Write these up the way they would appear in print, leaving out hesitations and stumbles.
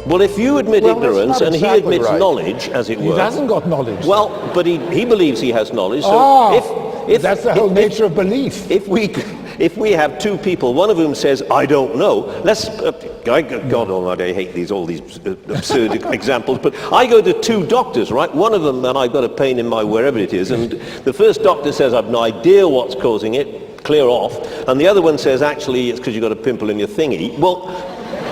Well, if you admit Well, that's ignorance not and exactly he admits right. knowledge, as it He were. hasn't got knowledge. Well, but he believes he has knowledge. So That's the whole nature of belief. If we have two people, one of whom says, I don't know, God almighty, I hate all these absurd examples, but I go to two doctors, right? One of them, and I've got a pain in my wherever it is, and the first doctor says, I've no idea what's causing it, clear off, and the other one says, actually, it's because you've got a pimple in your thingy. Well,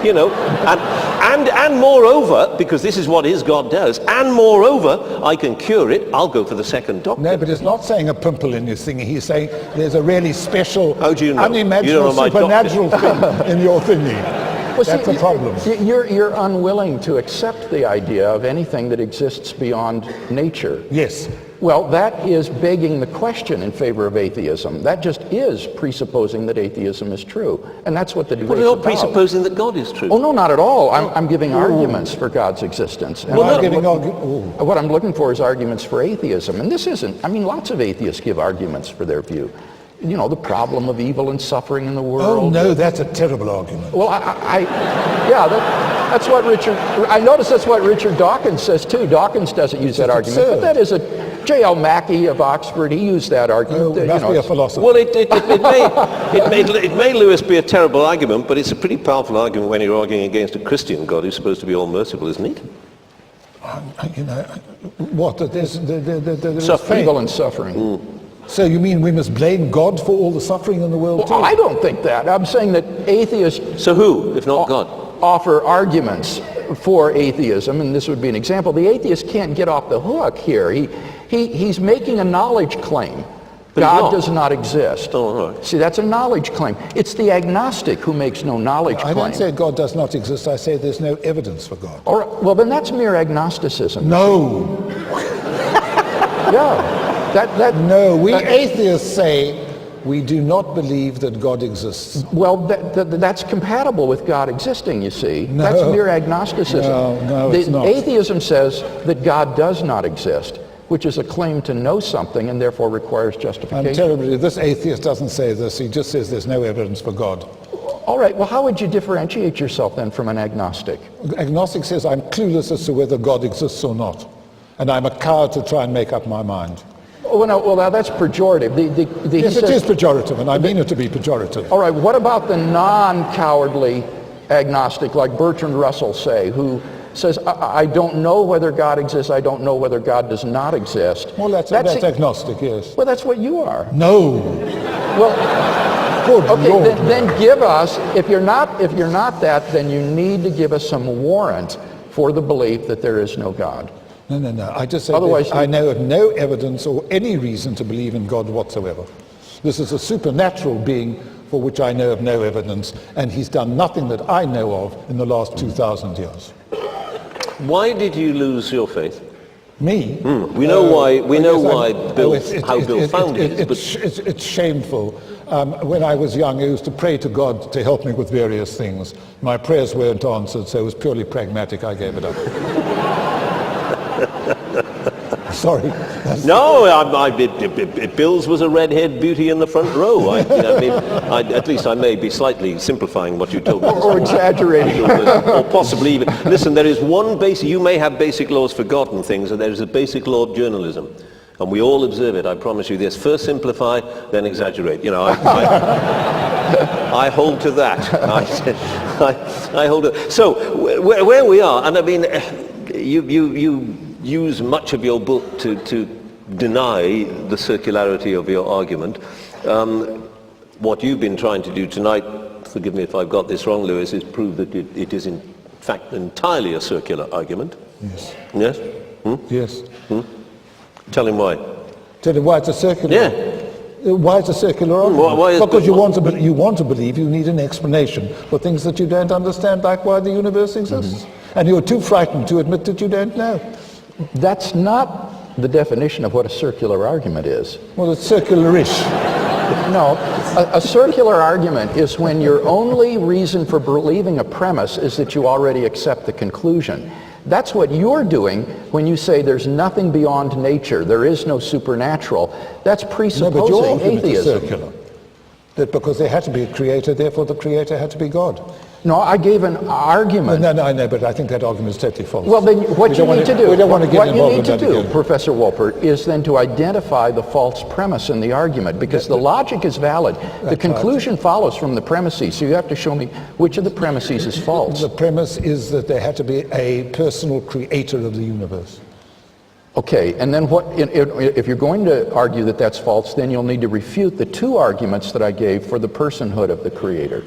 you know, and moreover, because this is what his God does, and moreover, I can cure it, I'll go for the second doctor. No, but it's not saying a pimple in your thingy. He's saying there's a really special, How do you know? unimaginable, supernatural thing in your thingy. Well, That's see, the problem. You're unwilling to accept the idea of anything that exists beyond nature. Yes. Well, that is begging the question in favor of atheism. That just is presupposing that atheism is true. And that's what the debate's Well, you're about. presupposing that God is true. Oh, no, not at all. I'm giving arguments for God's existence. And what I'm looking for is arguments for atheism. And this isn't, I mean, lots of atheists give arguments for their view. You know, the problem of evil and suffering in the world. Oh, no, that's a terrible argument. Well, that's what I notice that's what Richard Dawkins says too. Dawkins doesn't use that argument, but that is J.L. Mackey of Oxford, he used that argument. Oh, must be a philosopher. Well, it may, Lewis, be a terrible argument, but it's a pretty powerful argument when you're arguing against a Christian God who's supposed to be all merciful, isn't he? You know, what? There's evil and suffering. So you mean we must blame God for all the suffering in the world too? I don't think that. I'm saying that atheists... So who, if not God? Offer arguments for atheism, and this would be an example. The atheist can't get off the hook here. He's making a knowledge claim. God does not exist. Oh, right. See, that's a knowledge claim. It's the agnostic who makes no knowledge claim. I don't say God does not exist. I say there's no evidence for God. All right, well, then that's mere agnosticism. No. Yeah. No, we atheists say we do not believe that God exists. Well, that's compatible with God existing, you see. No. That's mere agnosticism. No, it's not. Atheism says that God does not exist, which is a claim to know something and therefore requires justification. I'm terribly, this atheist doesn't say this. He just says there's no evidence for God. All right, well, how would you differentiate yourself then from an agnostic? Agnostic says I'm clueless as to whether God exists or not. And I'm a coward to try and make up my mind. Well, now that's pejorative. Yes, it is pejorative, and I mean it to be pejorative. All right, what about the non-cowardly agnostic, like Bertrand Russell, say, who says, I don't know whether God exists, I don't know whether God does not exist. Well, that's agnostic, yes. Well, that's what you are. No. Well, good okay, Lord. then give us, if you're not that, then you need to give us some warrant for the belief that there is no God. No. I just say Otherwise, I know of no evidence or any reason to believe in God whatsoever. This is a supernatural being for which I know of no evidence, and he's done nothing that I know of in the last 2,000 years. Why did you lose your faith? Me? We know why. We know why Bill found it. It's shameful. When I was young, I used to pray to God to help me with various things. My prayers weren't answered, so it was purely pragmatic. I gave it up. Sorry. No, Bill's was a red-haired beauty in the front row. At least I may be slightly simplifying what you told me. Or exaggerating. Or possibly even. Listen, there is one basic, you may have basic laws for God and things, and there is a basic law of journalism. And we all observe it, I promise you this. First simplify, then exaggerate. You know, I hold to that. I hold to. So, where we are, and I mean, you use much of your book to deny the circularity of your argument. What you've been trying to do tonight, forgive me if I've got this wrong, Lewis, is prove that it is in fact entirely a circular argument. Yes. Yes? Yes. Tell him why. Tell him why it's a circular. Yeah. Why it's a circular argument? Why because you want to believe, you need an explanation for things that you don't understand, like why the universe exists. And you're too frightened to admit that you don't know. That's not the definition of what a circular argument is. Well, it's circular-ish. No, a circular argument is when your only reason for believing a premise is that you already accept the conclusion. That's what you're doing when you say there's nothing beyond nature, there is no supernatural. That's presupposing no, but your argument atheism. is circular. That because there had to be a creator, therefore the creator had to be God. No, I gave an argument. No, I know, but I think that argument is totally false. Well, then what you need to do, we don't want to get what you involved need in to that do, again. Professor Wolpert, is then to identify the false premise in the argument, because the logic is valid. The conclusion follows from the premises, so you have to show me which of the premises is false. The premise is that there had to be a personal creator of the universe. Okay, and then what? If you're going to argue that that's false, then you'll need to refute the two arguments that I gave for the personhood of the creator.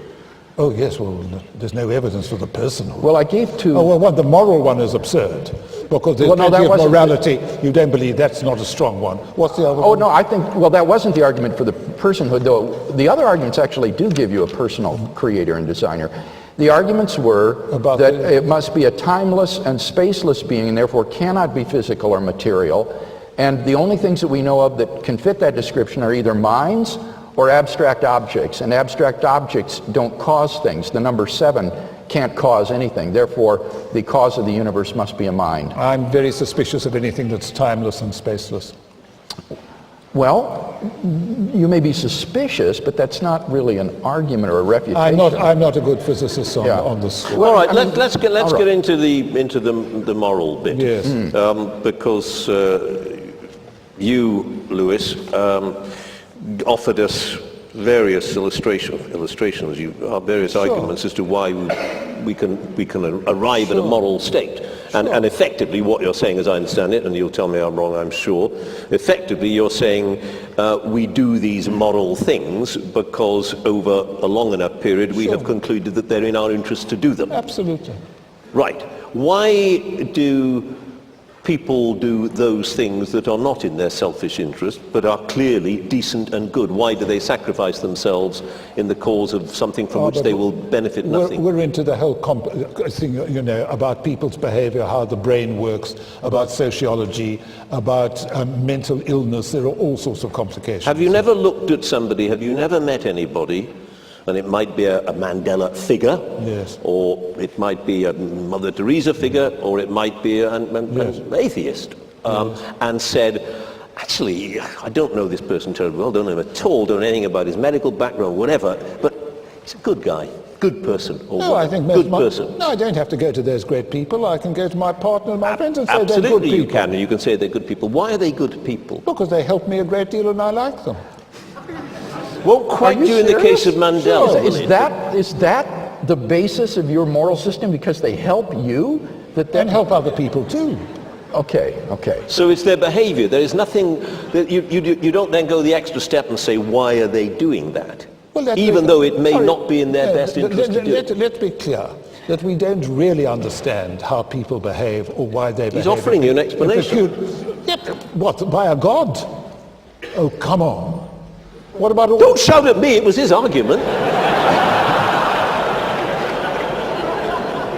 Oh, yes, well, there's no evidence for the personal. Well, I gave two. Oh, well, the moral one is absurd, because there's plenty of morality. You don't believe that's not a strong one. What's the other one? Oh, no, I think, well, that wasn't the argument for the personhood, though. The other arguments actually do give you a personal creator and designer. The arguments were that it must be a timeless and spaceless being, and therefore cannot be physical or material. And the only things that we know of that can fit that description are either minds or abstract objects, and abstract objects don't cause things. The number 7 can't cause anything. Therefore, the cause of the universe must be a mind. I'm very suspicious of anything that's timeless and spaceless. Well, you may be suspicious, but that's not really an argument or a refutation. I'm not a good physicist on this score. All right, let's get into the moral bit. Yes. Because you, Lewis, offered us various illustrations, various arguments as to why we can arrive at a moral state. And effectively what you're saying, as I understand it, and you'll tell me I'm wrong, I'm sure, effectively you're saying we do these moral things because over a long enough period we have concluded that they're in our interest to do them. Absolutely. Right. Why do people do those things that are not in their selfish interest but are clearly decent and good? Why do they sacrifice themselves in the cause of something from which they will benefit nothing? We're into the whole thing, about people's behavior, how the brain works, about sociology, about mental illness. There are all sorts of complications. Have you never looked at somebody, have you never met anybody, and it might be a Mandela figure, yes, or it might be a Mother Teresa figure, or it might be an atheist, and said, actually, I don't know this person terribly well, don't know him at all, don't know anything about his medical background, whatever, but he's a good guy, good person, or no, I think good person. No, I don't have to go to those great people. I can go to my partner and my friends and say they're good people. Absolutely you can, and you can say they're good people. Why are they good people? Because they help me a great deal and I like them. Won't quite do in the case of Mandela. Sure. Is that the basis of your moral system, because they help you? And help other people too. Okay. So it's their behavior. There is nothing that you don't then go the extra step and say, why are they doing that? Well, even though it may not be in their best interest to do it. Let's be clear that we don't really understand how people behave or why they behave. He's offering you an explanation. What, by a god? Oh, come on. What about all... Don't shout at me, it was his argument.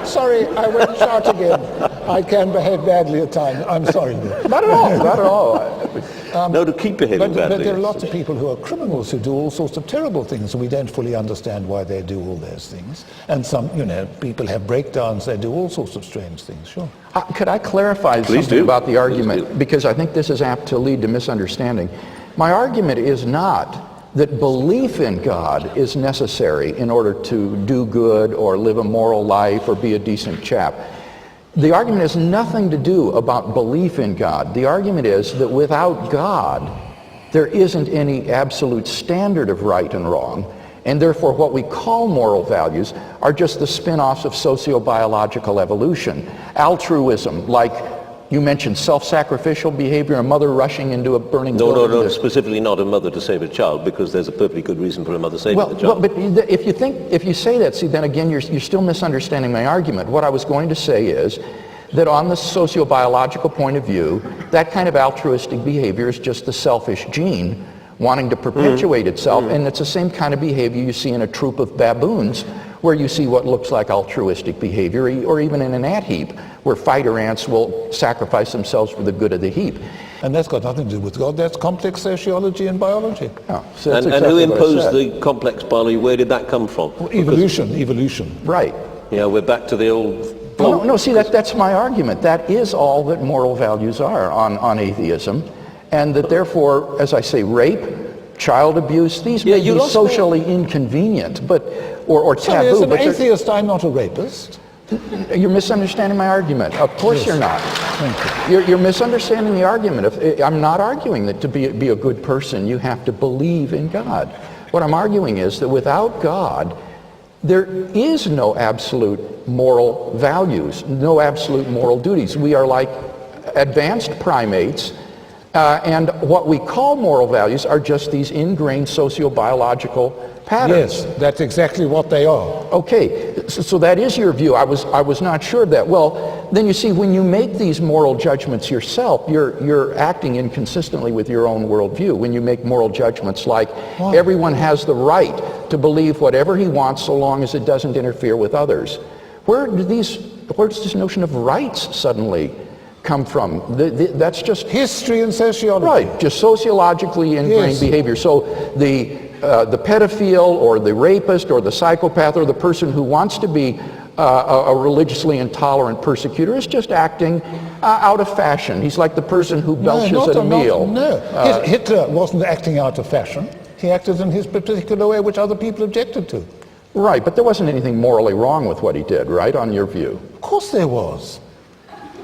Sorry, I won't shout again. I can behave badly at times. I'm sorry. Not at all. No, to keep behaving badly. But there are lots of people who are criminals who do all sorts of terrible things, and we don't fully understand why they do all those things. And some, people have breakdowns, they do all sorts of strange things, sure. Could I clarify something about the argument? Because I think this is apt to lead to misunderstanding. My argument is not that belief in God is necessary in order to do good or live a moral life or be a decent chap. The argument has nothing to do about belief in God. The argument is that without God, there isn't any absolute standard of right and wrong, and therefore what we call moral values are just the spin-offs of socio-biological evolution. Altruism, like you mentioned self-sacrificial behavior, a mother rushing into a burning building. No, specifically not a mother to save a child, because there's a perfectly good reason for a mother saving the child. But if you say that, see, then again, you're still misunderstanding my argument. What I was going to say is that on the socio-biological point of view, that kind of altruistic behavior is just the selfish gene wanting to perpetuate itself, and it's the same kind of behavior you see in a troop of baboons, where you see what looks like altruistic behavior, or even in an ant heap, where fighter ants will sacrifice themselves for the good of the heap. And that's got nothing to do with God. That's complex sociology and biology. Oh, so and who imposed the complex biology? Where did that come from? Well, evolution. Right. Yeah, we're back to the old... No, see, that's my argument. That is all that moral values are on atheism, and that therefore, as I say, rape, child abuse. These Yeah, may you be lost socially inconvenient, or Sorry, taboo. as an but they're- atheist, I'm not a rapist. You're misunderstanding my argument. Of course Yes. you're not. Thank You're misunderstanding the argument. I'm not arguing that to be a good person, you have to believe in God. What I'm arguing is that without God, there is no absolute moral values, no absolute moral duties. We are like advanced primates, and what we call moral values are just these ingrained socio-biological patterns. Yes, that's exactly what they are. Okay, so that is your view. I was not sure of that. Well, then you see, when you make these moral judgments yourself, you're acting inconsistently with your own worldview. When you make moral judgments like everyone has the right to believe whatever he wants so long as it doesn't interfere with others. Where does this notion of rights suddenly come from? That's just History and sociology. right, just sociologically ingrained Yes. behavior. So the pedophile or the rapist or the psychopath or the person who wants to be a religiously intolerant persecutor is just acting out of fashion. He's like the person who belches at a meal. No, Hitler wasn't acting out of fashion. He acted in his particular way, which other people objected to. Right, but there wasn't anything morally wrong with what he did, right, on your view? Of course there was.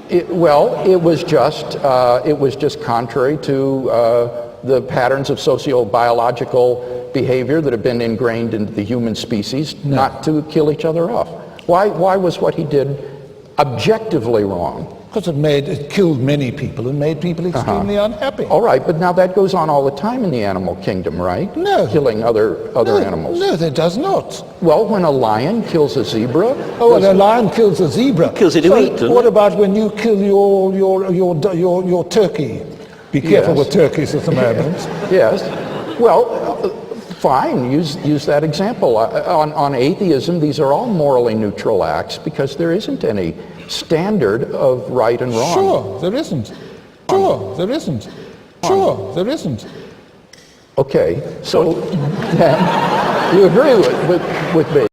It was just contrary to the patterns of socio-biological behavior that have been ingrained into the human species, not to kill each other off. Why was what he did objectively wrong? Because it killed many people and made people extremely unhappy. All right, but now that goes on all the time in the animal kingdom, right? No. Killing other animals. No, that does not. Well, when a lion kills a zebra, Oh, well, a lion kills a zebra. Kills it to eat, doesn't What it? about when you kill your turkey? Be careful Yes. with turkeys at the moment. yes. Well, fine, use that example. On atheism, these are all morally neutral acts because there isn't any standard of right and wrong. Sure, there isn't. Sure, there isn't. Sure, there isn't. Okay, so then you agree with me.